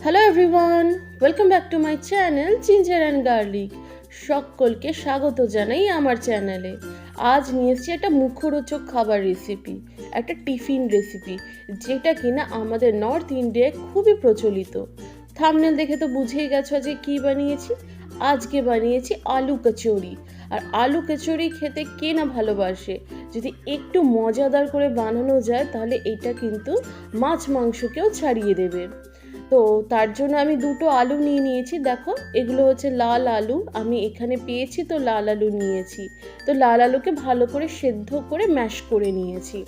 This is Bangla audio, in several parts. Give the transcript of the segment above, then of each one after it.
Hello everyone, welcome back to my channel ginger and garlic. সকলকে স্বাগত জানাই আমার চ্যানেলে। আজ নিয়ে এসেছি একটা মুখরোচক খাবার রেসিপি, একটা টিফিন রেসিপি, যেটা কিনা আমাদের নর্থ ইন্ডিয়ায় খুবই প্রচলিত। থাম্বনেল দেখে তো বুঝেই গেছো আজকে কী বানিয়েছি। আজকে বানিয়েছি আলু কচুরি। আর আলু কচুরি খেতে কে না ভালোবাসে। যদি একটু মজাদার করে বানানো যায় তাহলে এটা কিন্তু মাছ মাংসকেও ছাড়িয়ে দেবে। তো তার জন্য আমি দুটো আলু নিয়ে নিয়েছি। দেখো, এগুলো হচ্ছে লাল আলু, আমি এখানে পেয়েছি তো লাল আলু নিয়েছি। তো লাল আলুকে ভালো করে সেদ্ধ করে ম্যাশ করে নিয়েছি।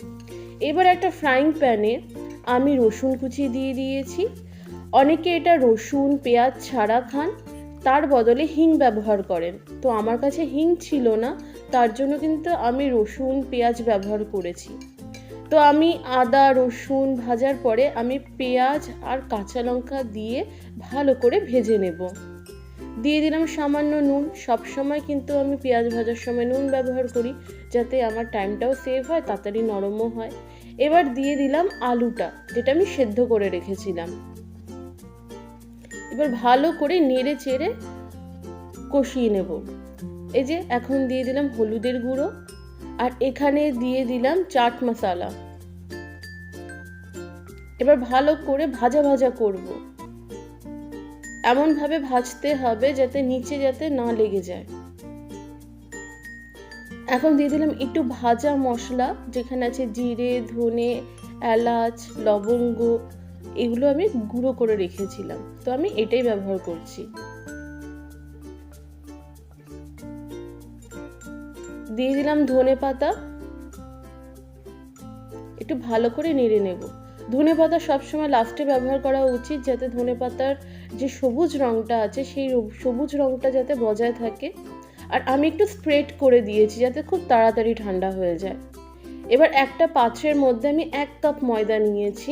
এবার একটা ফ্রাইং প্যানে আমি রসুন কুচি দিয়ে দিয়েছি। অনেকে এটা রসুন পেঁয়াজ ছাড়া খান, তার বদলে হিং ব্যবহার করেন। তো আমার কাছে হিং ছিল না, তার জন্য কিন্তু আমি রসুন পেঁয়াজ ব্যবহার করেছি। তো আমি আদা রসুন ভাজার পরে আমি পেঁয়াজ আর কাঁচা লঙ্কা দিয়ে ভালো করে ভেজে নেব। দিয়ে দিলাম সামান্য নুন। সবসময় কিন্তু আমি পেঁয়াজ ভাজার সময় নুন ব্যবহার করি, যাতে আমার টাইমটাও সেভ হয়, তাড়াতাড়ি নরমও হয়। এবার দিয়ে দিলাম আলুটা, যেটা আমি সেদ্ধ করে রেখেছিলাম। এবার ভালো করে নেড়ে চেড়ে কষিয়ে নেব। এই যে এখন দিয়ে দিলাম হলুদের গুঁড়ো, আর এখানে দিয়ে দিলাম চাট মশলা। এবার ভালো করে ভাজা ভাজা করব, এমন ভাবে ভাজতে হবে যাতে নিচে যাতে না লেগে যায়। এখন দিয়ে দিলাম একটু ভাজা মশলা, যেখানে আছে জিরে ধনে এলাচ লবঙ্গ, এগুলো আমি গুঁড়ো করে রেখেছিলাম, তো আমি এটাই ব্যবহার করছি। দিয়ে দিলাম ধনে পাতা, একটু ভালো করে নেড়ে নেব। ধনে পাতা সবসময় লাস্টে ব্যবহার করা উচিত, যাতে ধনে পাতার যে সবুজ রঙটা আছে সেই সবুজ রঙটা যাতে বজায় থাকে। আর আমি একটু স্প্রেড করে দিয়েছি যাতে খুব তাড়াতাড়ি ঠান্ডা হয়ে যায়। এবার একটা পাত্রের মধ্যে আমি 1 কাপ ময়দা নিয়েছি,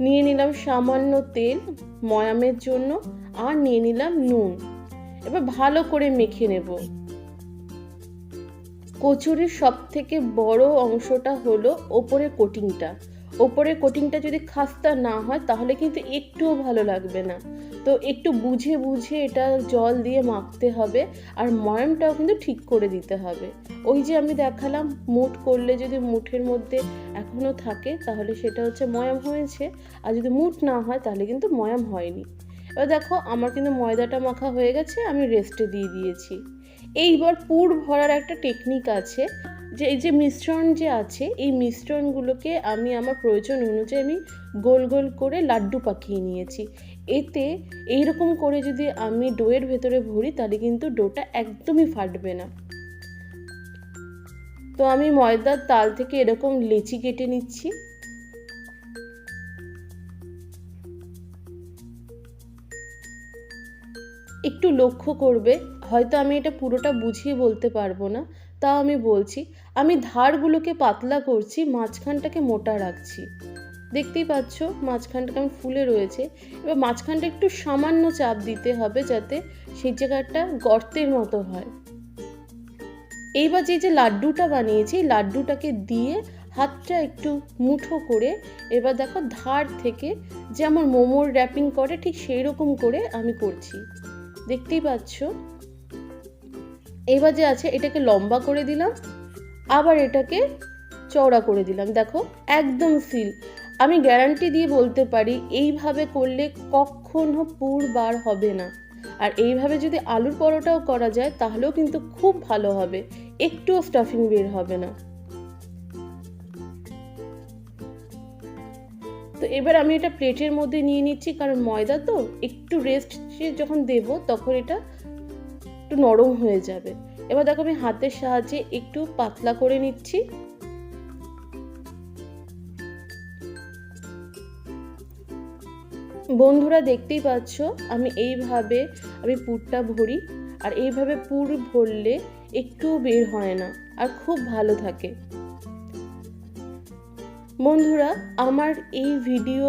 নিয়ে নিলাম সামান্য তেল ময়ামের জন্য, আর নিয়ে নিলাম নুন। এবার ভালো করে মেখে নেব। কচুরির সব থেকে বড় অংশটা হলো ওপরের কোটিংটা। ওপরের কোটিংটা যদি খাস্তা না হয় তাহলে কিন্তু একটুও ভালো লাগবে না। তো একটু বুঝে বুঝে এটা জল দিয়ে মাখতে হবে, আর ময়ামটাও কিন্তু ঠিক করে দিতে হবে। ওই যে আমি দেখালাম, মুঠ করলে যদি মুঠের মধ্যে এখনো থাকে তাহলে সেটা হচ্ছে ময়াম হয়েছে, আর যদি মুঠ না হয় তাহলে কিন্তু ময়াম হয়নি। এবার দেখো আমার কিন্তু ময়দাটা মাখা হয়ে গেছে, আমি রেস্টে দিয়ে দিয়েছি। এইবার পুর ভরার একটা টেকনিক আছে, যে এই যে মিশ্রণ যে আছে এই মিশ্রণগুলোকে আমি আমার প্রয়োজন অনুযায়ী আমি গোল গোল করে লাড্ডু পাকিয়ে নিয়েছি। এতে এইরকম করে যদি আমি ডোয়ের ভেতরে ভরি তাহলে কিন্তু ডোটা একদমই ফাটবে না। তো আমি ময়দার তাল থেকে এরকম লেচি কেটে নিচ্ছি। একটু লক্ষ্য করবে, হয়তো আমি এটা পুরোটা বুঝিয়ে বলতে পারবো না, তাও আমি বলছি। আমি ধারগুলোকে পাতলা করছি, মাঝখানটাকে মোটা রাখছি। দেখতেই পাচ্ছ মাঝখানটা কেমন ফুলে রয়েছে। এবার মাঝখানটা একটু সামান্য চাপ দিতে হবে যাতে সেই জায়গাটা গর্তের মতো হয়। এইবার যে লাড্ডুটা বানিয়েছি লাড্ডুটাকে দিয়ে হাতটা একটু মুঠো করে, এবার দেখো ধার থেকে যেমন মোমোর র্যাপিং করে ঠিক সেই রকম করে আমি করছি, দেখতেই পাচ্ছ। এবার যে আছে এটাকে লম্বা করে দিলাম, আবার এটাকে চওড়া করে দিলাম। দেখো একদম সিল। আমি গ্যারান্টি দিয়ে বলতে পারি এইভাবে করলে কখনো পুর বার হবে না। আর এইভাবে যদি আলুর পরোটাও করা যায় তাহলেও কিন্তু খুব ভালো হবে, একটুও স্টাফিং বের হবে না। তো এবার আমি এটা প্লেটের মধ্যে নিয়ে নিচ্ছি, কারণ ময়দা তো একটু রেস্ট যখন দেব তখন এটা একটু নরম হয়ে যাবে। এবার দেখো আমি হাতের সাহায্যে একটু পাতলা করে নিচ্ছি। বন্ধুরা দেখতেই পাচ্ছ আমি এইভাবে পুরটা ভরি, আর এইভাবে পুর ভরলে একটু বের হয় না আর খুব ভালো থাকে। বন্ধুরা আমার এই ভিডিও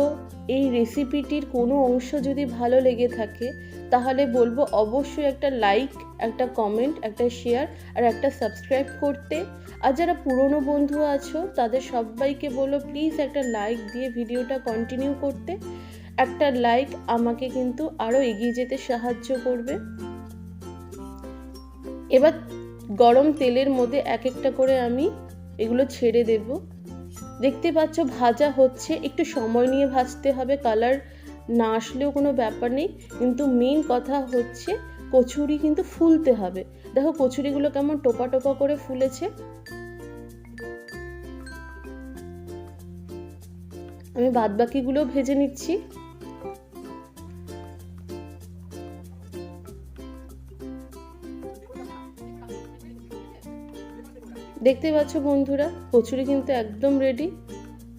এই রেসিপিটির কোনো অংশ যদি ভালো লেগে থাকে তাহলে বলবো অবশ্যই একটা লাইক, একটা কমেন্ট, একটা শেয়ার আর একটা সাবস্ক্রাইব করতে। আর যারা পুরনো বন্ধু আছো তাদের সবাইকে বলো প্লিজ একটা লাইক দিয়ে ভিডিওটা কন্টিনিউ করতে। একটা লাইক আমাকে কিন্তু আরো এগিয়ে যেতে সাহায্য করবে। এবার গরম তেলের মধ্যে এক একটা করে আমি এগুলো ছেড়ে দেব। দেখতে পাচ্ছ ভাজা হচ্ছে, একটু সময় নিয়ে ভাজতে হবে, কালার না আসলেও কোনো ব্যাপার নেই, কিন্তু মেইন কথা হচ্ছে কচুরি কিন্তু ফুলতে হবে। দেখো কচুরিগুলো কেমন টোপা টোপা করে ফুলেছে। আমি বাদবাকিগুলো ভেজে নিচ্ছি। দেখতে পাচ্ছ বন্ধুরা, কচুরি কিন্তু একদম রেডি,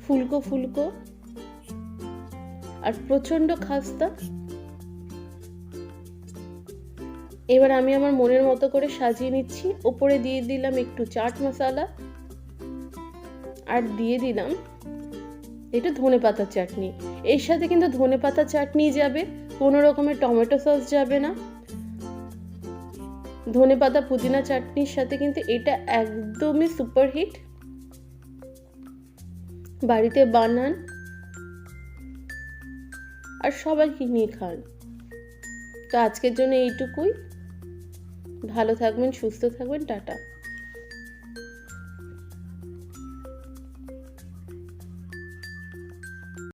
ফুলকো ফুলকো আর প্রচন্ড খাস্তা। এবার আমি আমার মনের মতো করে সাজিয়ে নিচ্ছি। উপরে দিয়ে দিলাম একটু চাট মশলা আর দিয়ে দিলাম একটু ধনেপাতা চাটনি। এর সাথে কিন্তু ধনেপাতা চাটনি যাবে, কোনো রকমের টমেটো সস যাবে না। ধনেপাতা পুদিনা চাটনির সাথে কিন্তু এটা একদমই সুপারহিট। বাড়িতে বানান আর সবাইকে নিয়ে খান। তো আজকের জন্য এইটুকুই। ভালো থাকবেন, সুস্থ থাকবেন, টাটা।